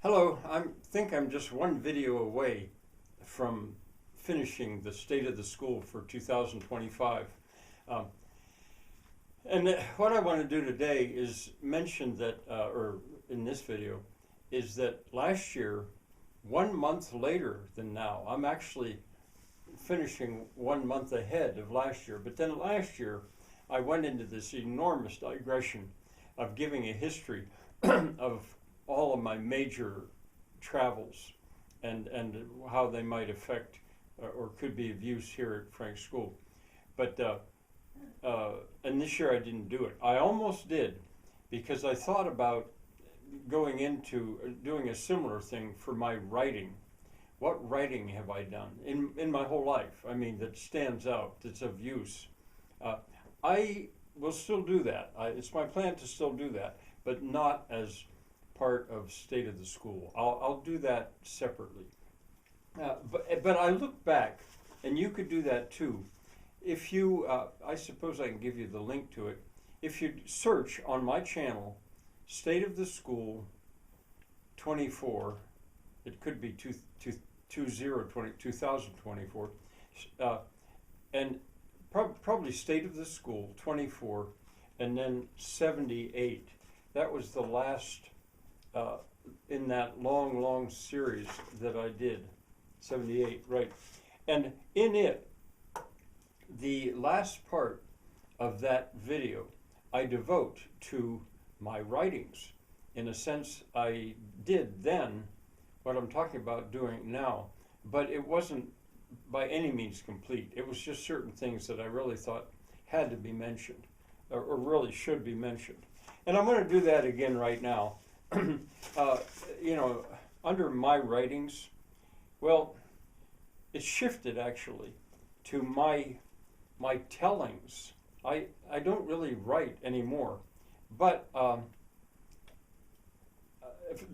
Hello, I think I'm just one video away from finishing the State of the School for 2025. Um, and what I want to do today is mention that, or in this video, is that last year, 1 month later than now, I'm actually finishing 1 month ahead of last year. But then last year, I went into this enormous digression of giving a history of all of my major travels and how they might affect or could be of use here at Frank School. But and this year I didn't do it. I almost did because I thought about going into doing a similar thing for my writing. What writing have I done in my whole life? I mean, that stands out, that's of use. I will still do that. It's my plan to still do that, but not as part of State of the School. I'll do that separately. But I look back, and you could do that too. If you, I suppose I can give you the link to it. If you search on my channel, State of the School 24, it could be 2024, and probably State of the School 24, and then 78. That was the last in that long series that I did, 78, right. And in it, the last part of that video, I devote to my writings. In a sense, I did then what I'm talking about doing now, but it wasn't by any means complete. It was just certain things that I really thought had to be mentioned, or really should be mentioned. And I'm going to do that again right now. You know, under my writings, well, it shifted actually to my tellings. I don't really write anymore, but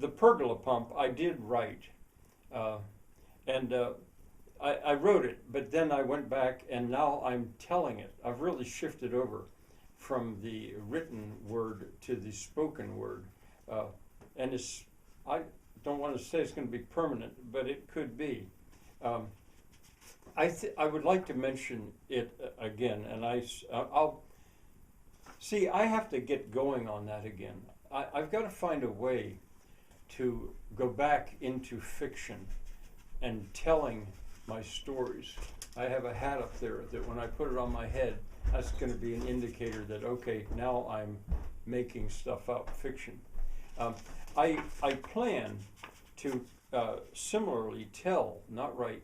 the pergola pump I did write, and I wrote it, but then I went back and now I'm telling it. I've really shifted over from the written word to the spoken word. And I don't want to say it's going to be permanent, but it could be. I would like to mention it again, and I'll see. I have to get going on that again. I've got to find a way to go back into fiction and telling my stories. I have a hat up there that when I put it on my head, that's going to be an indicator that, okay, now I'm making stuff up, fiction. I plan to similarly tell, not write,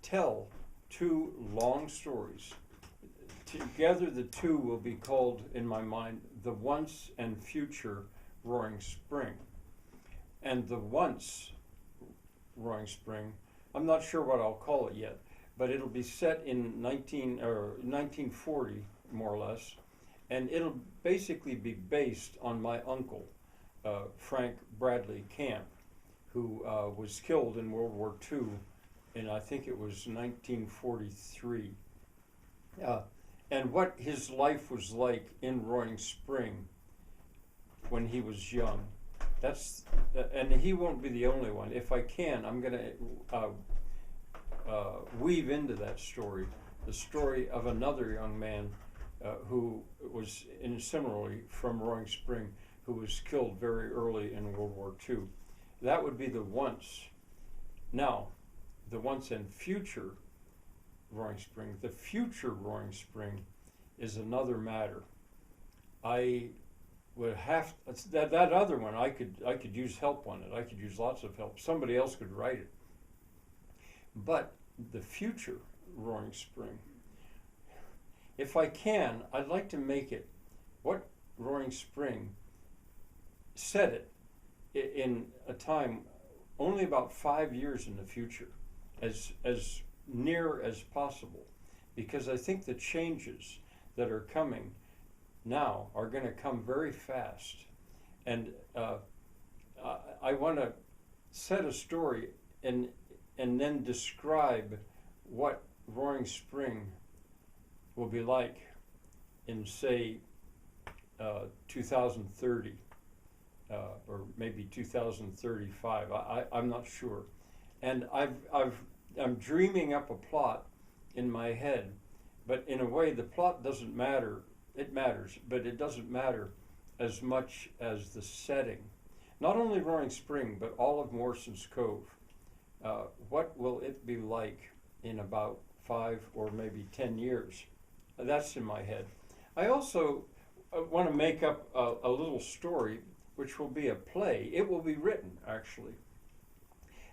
tell 2 long stories. Together the 2 will be called, in my mind, The Once and Future Roaring Spring. And The Once Roaring Spring, I'm not sure what I'll call it yet, but it'll be set in 1940, more or less, and it'll basically be based on my uncle, Frank Bradley Camp, who was killed in World War II, and I think it was 1943. And what his life was like in Roaring Spring when he was young. That's and he won't be the only one. If I can, I'm going to weave into that story the story of another young man who was similarly from Roaring Spring, who was killed very early in World War II. That would be the once. Now, the once and future Roaring Spring. The future Roaring Spring is another matter. I would have that other one. I could use help on it. I could use lots of help. Somebody else could write it. But the future Roaring Spring, if I can, I'd like to make it what Roaring Spring set it in a time only about 5 years in the future, as near as possible, because I think the changes that are coming now are going to come very fast, and I want to set a story and then describe what Roaring Spring will be like in, say, 2030. or maybe 2035. I'm not sure. And I'm dreaming up a plot in my head, but in a way, the plot doesn't matter. It matters, but it doesn't matter as much as the setting. Not only Roaring Spring, but all of Morrison's Cove. What will it be like in about 5 or maybe 10 years? That's in my head. I also want to make up a little story, which will be a play. It will be written, actually.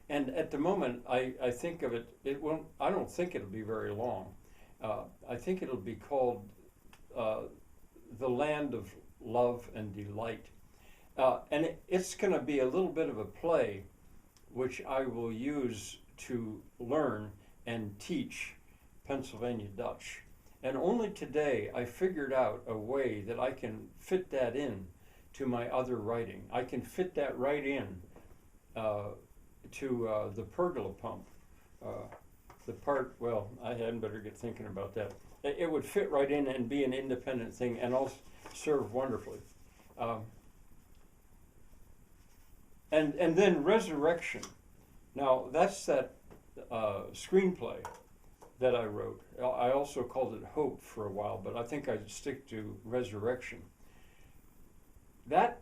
And at the moment, I think of it, I don't think it'll be very long. I think it'll be called The Land of Love and Delight. And it's going to be a little bit of a play which I will use to learn and teach Pennsylvania Dutch. And only today I figured out a way that I can fit that in to my other writing. I can fit that right in to the pergola pump. The part, well, I hadn't better get thinking about that. It would fit right in and be an independent thing and also serve wonderfully. And then Resurrection. Now, that's that screenplay that I wrote. I also called it Hope for a while, but I think I'd stick to Resurrection. That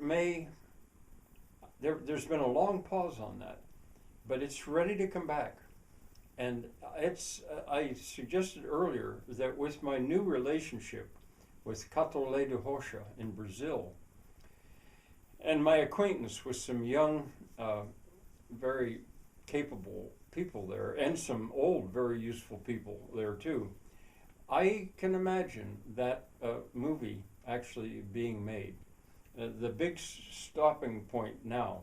there's been a long pause on that, but it's ready to come back. And I suggested earlier that with my new relationship with Catolé de Rocha in Brazil, and my acquaintance with some young, very capable people there, and some old, very useful people there too, I can imagine that movie actually being made. The big stopping point now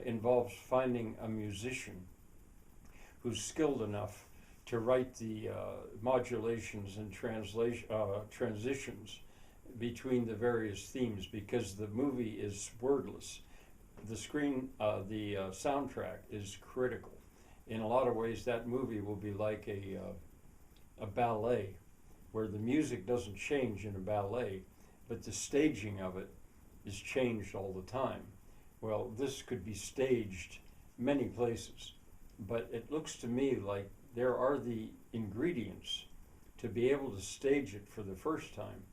involves finding a musician who's skilled enough to write the modulations and transitions between the various themes, because the movie is wordless. The soundtrack is critical. In a lot of ways, that movie will be like a ballet, where the music doesn't change in a ballet, but the staging of it is changed all the time. Well, this could be staged many places, but it looks to me like there are the ingredients to be able to stage it for the first time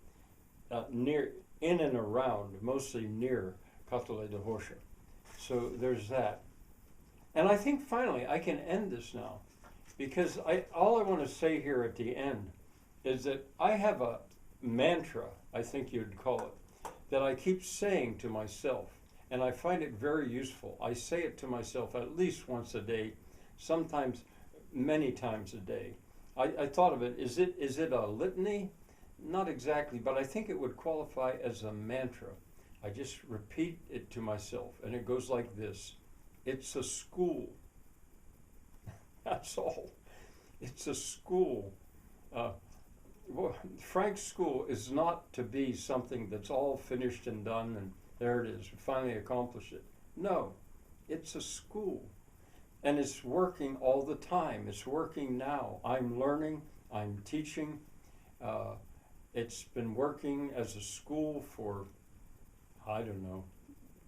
in and around, mostly near Catolé de Rocha. So there's that. And I think finally I can end this now, because all I want to say here at the end is that I have a mantra, I think you'd call it, that I keep saying to myself, and I find it very useful. I say it to myself at least once a day, sometimes many times a day. I thought of it, is it a litany? Not exactly, but I think it would qualify as a mantra. I just repeat it to myself, and it goes like this. It's a school. That's all. It's a school. Frank's school is not to be something that's all finished and done, and there it is, we finally accomplished it. No, it's a school. And it's working all the time. It's working now. I'm learning, I'm teaching. It's been working as a school for, I don't know,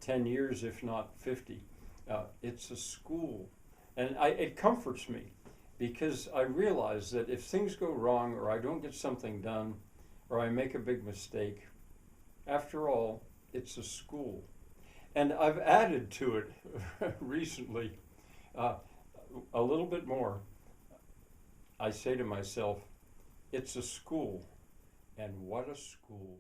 10 years, if not 50. It's a school. And it comforts me, because I realize that if things go wrong, or I don't get something done, or I make a big mistake, after all, it's a school. And I've added to it recently a little bit more. I say to myself, it's a school, and what a school.